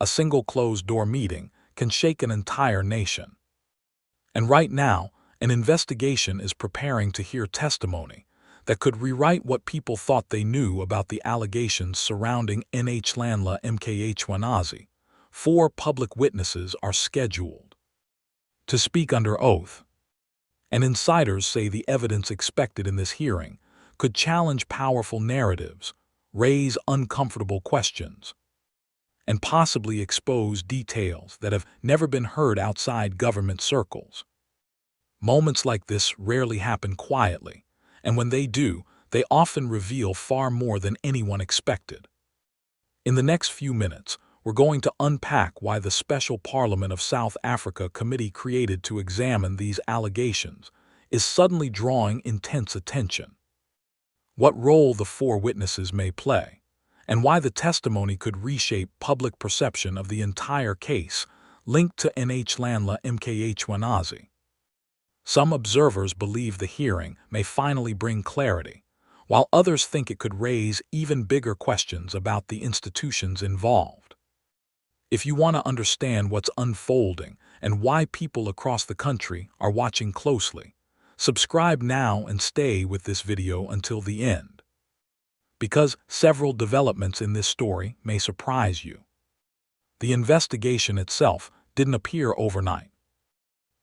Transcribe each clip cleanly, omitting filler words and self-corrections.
a single closed-door meeting can shake an entire nation. And right now, an investigation is preparing to hear testimony that could rewrite what people thought they knew about the allegations surrounding Mkhwanazi. 4 public witnesses are scheduled to speak under oath, and insiders say the evidence expected in this hearing could challenge powerful narratives, raise uncomfortable questions, and possibly expose details that have never been heard outside government circles. Moments like this rarely happen quietly, and when they do, they often reveal far more than anyone expected. In the next few minutes, we're going to unpack why the Special Parliament of South Africa committee created to examine these allegations is suddenly drawing intense attention, what role the 4 witnesses may play, and why the testimony could reshape public perception of the entire case linked to Mkhwanazi. Some observers believe the hearing may finally bring clarity, while others think it could raise even bigger questions about the institutions involved. If you want to understand what's unfolding and why people across the country are watching closely, subscribe now and stay with this video until the end, because several developments in this story may surprise you. The investigation itself didn't appear overnight.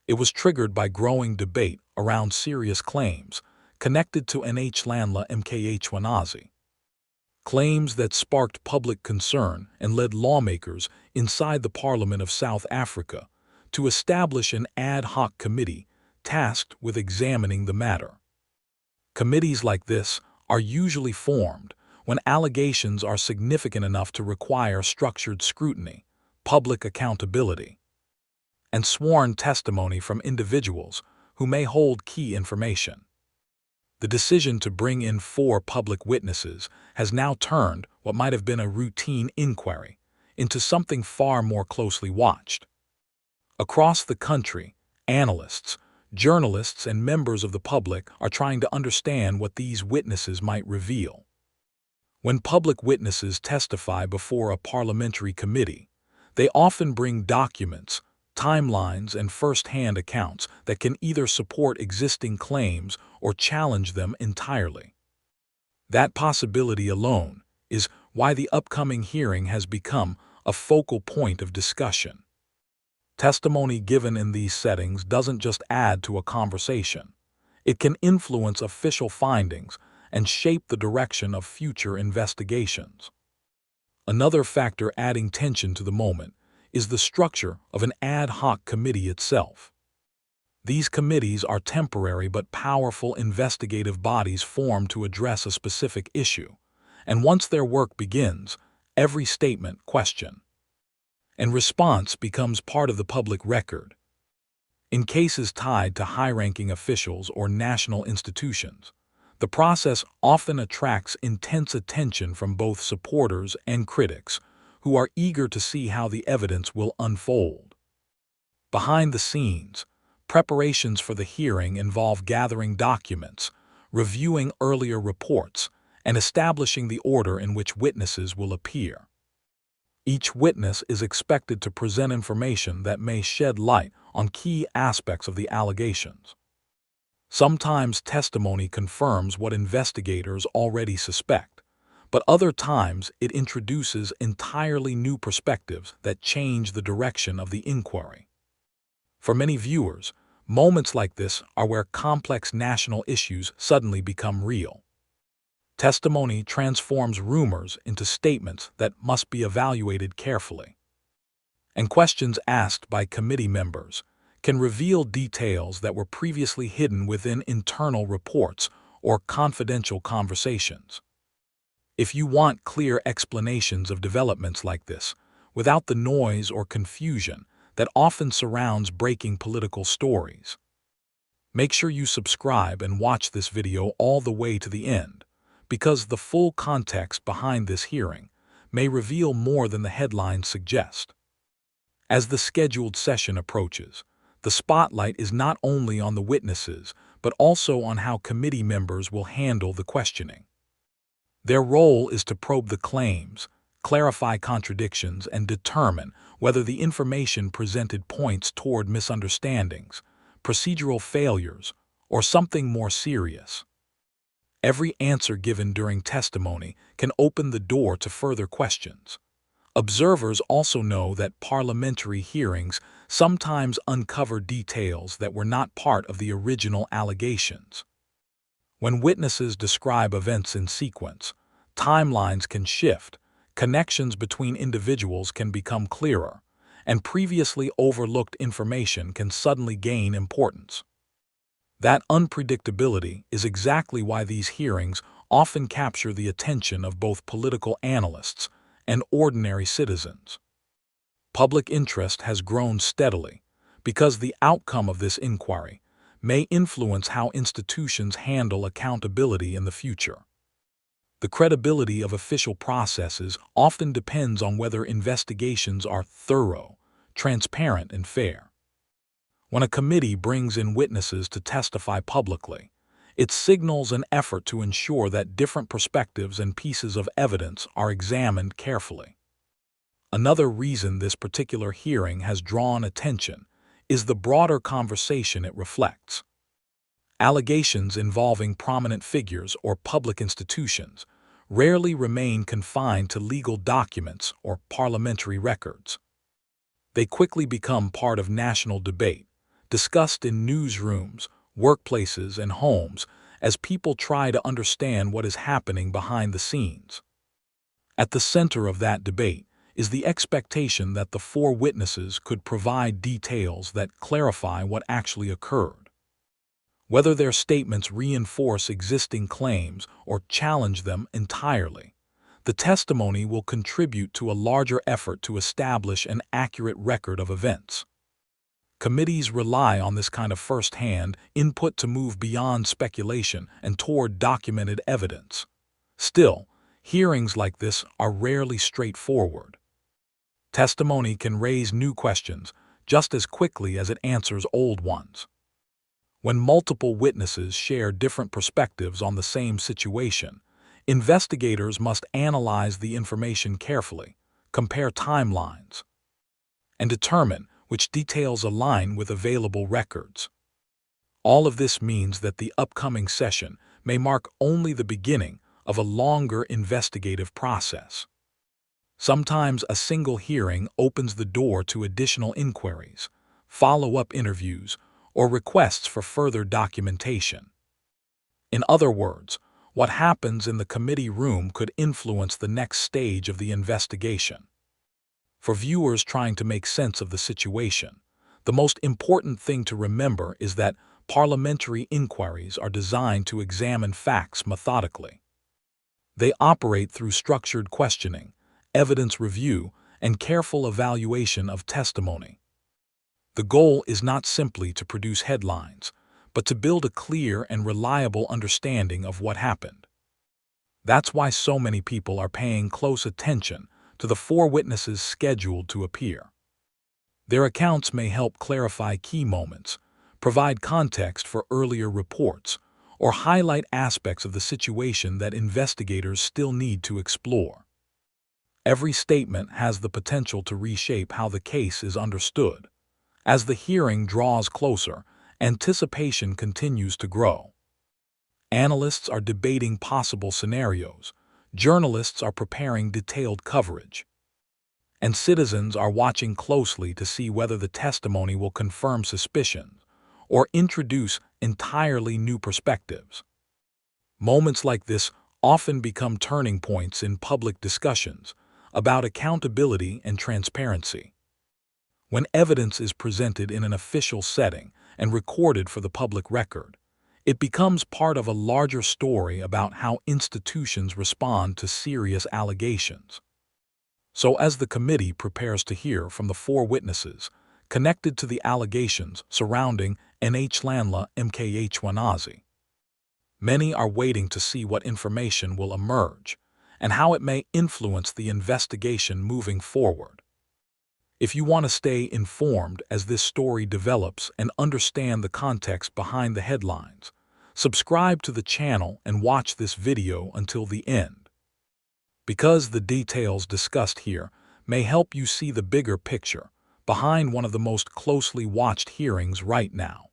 It was triggered by growing debate around serious claims connected to Mkhwanazi. Claims that sparked public concern and led lawmakers inside the Parliament of South Africa to establish an ad hoc committee tasked with examining the matter. Committees like this are usually formed when allegations are significant enough to require structured scrutiny, public accountability, and sworn testimony from individuals who may hold key information. The decision to bring in 4 public witnesses has now turned what might have been a routine inquiry into something far more closely watched. Across the country, analysts, journalists, and members of the public are trying to understand what these witnesses might reveal. When public witnesses testify before a parliamentary committee, they often bring documents, timelines, and first-hand accounts that can either support existing claims or challenge them entirely. That possibility alone is why the upcoming hearing has become a focal point of discussion. Testimony given in these settings doesn't just add to a conversation. It can influence official findings and shape the direction of future investigations. Another factor adding tension to the moment is the structure of an ad hoc committee itself. These committees are temporary but powerful investigative bodies formed to address a specific issue, and once their work begins, every statement, question, and response becomes part of the public record. In cases tied to high-ranking officials or national institutions, the process often attracts intense attention from both supporters and critics, who are eager to see how the evidence will unfold. Behind the scenes, preparations for the hearing involve gathering documents, reviewing earlier reports, and establishing the order in which witnesses will appear. Each witness is expected to present information that may shed light on key aspects of the allegations. Sometimes testimony confirms what investigators already suspect, but other times it introduces entirely new perspectives that change the direction of the inquiry. For many viewers, moments like this are where complex national issues suddenly become real. Testimony transforms rumors into statements that must be evaluated carefully. And questions asked by committee members can reveal details that were previously hidden within internal reports or confidential conversations. If you want clear explanations of developments like this, without the noise or confusion that often surrounds breaking political stories, make sure you subscribe and watch this video all the way to the end, because the full context behind this hearing may reveal more than the headlines suggest. As the scheduled session approaches, the spotlight is not only on the witnesses, but also on how committee members will handle the questioning. Their role is to probe the claims, clarify contradictions, and determine whether the information presented points toward misunderstandings, procedural failures, or something more serious. Every answer given during testimony can open the door to further questions. Observers also know that parliamentary hearings sometimes uncover details that were not part of the original allegations. When witnesses describe events in sequence, timelines can shift, connections between individuals can become clearer, and previously overlooked information can suddenly gain importance. That unpredictability is exactly why these hearings often capture the attention of both political analysts and ordinary citizens. Public interest has grown steadily because the outcome of this inquiry may influence how institutions handle accountability in the future. The credibility of official processes often depends on whether investigations are thorough, transparent, and fair. When a committee brings in witnesses to testify publicly, it signals an effort to ensure that different perspectives and pieces of evidence are examined carefully. Another reason this particular hearing has drawn attention is the broader conversation it reflects. Allegations involving prominent figures or public institutions rarely remain confined to legal documents or parliamentary records. They quickly become part of national debate, discussed in newsrooms, workplaces, and homes as people try to understand what is happening behind the scenes. At the center of that debate is the expectation that the four witnesses could provide details that clarify what actually occurred. Whether their statements reinforce existing claims or challenge them entirely, the testimony will contribute to a larger effort to establish an accurate record of events. Committees rely on this kind of first-hand input to move beyond speculation and toward documented evidence. Still, hearings like this are rarely straightforward. Testimony can raise new questions just as quickly as it answers old ones. When multiple witnesses share different perspectives on the same situation, investigators must analyze the information carefully, compare timelines, and determine which details align with available records. All of this means that the upcoming session may mark only the beginning of a longer investigative process. Sometimes a single hearing opens the door to additional inquiries, follow-up interviews, or requests for further documentation. In other words, what happens in the committee room could influence the next stage of the investigation. For viewers trying to make sense of the situation, the most important thing to remember is that parliamentary inquiries are designed to examine facts methodically. They operate through structured questioning, evidence review, and careful evaluation of testimony. The goal is not simply to produce headlines, but to build a clear and reliable understanding of what happened. That's why so many people are paying close attention to the four witnesses scheduled to appear. Their accounts may help clarify key moments, provide context for earlier reports, or highlight aspects of the situation that investigators still need to explore. Every statement has the potential to reshape how the case is understood. As the hearing draws closer, anticipation continues to grow. Analysts are debating possible scenarios, journalists are preparing detailed coverage, and citizens are watching closely to see whether the testimony will confirm suspicions or introduce entirely new perspectives. Moments like this often become turning points in public discussions about accountability and transparency. When evidence is presented in an official setting and recorded for the public record, it becomes part of a larger story about how institutions respond to serious allegations. So as the committee prepares to hear from the four witnesses connected to the allegations surrounding Mkhwanazi, many are waiting to see what information will emerge and how it may influence the investigation moving forward. If you want to stay informed as this story develops and understand the context behind the headlines, subscribe to the channel and watch this video until the end. because the details discussed here may help you see the bigger picture behind one of the most closely watched hearings right now.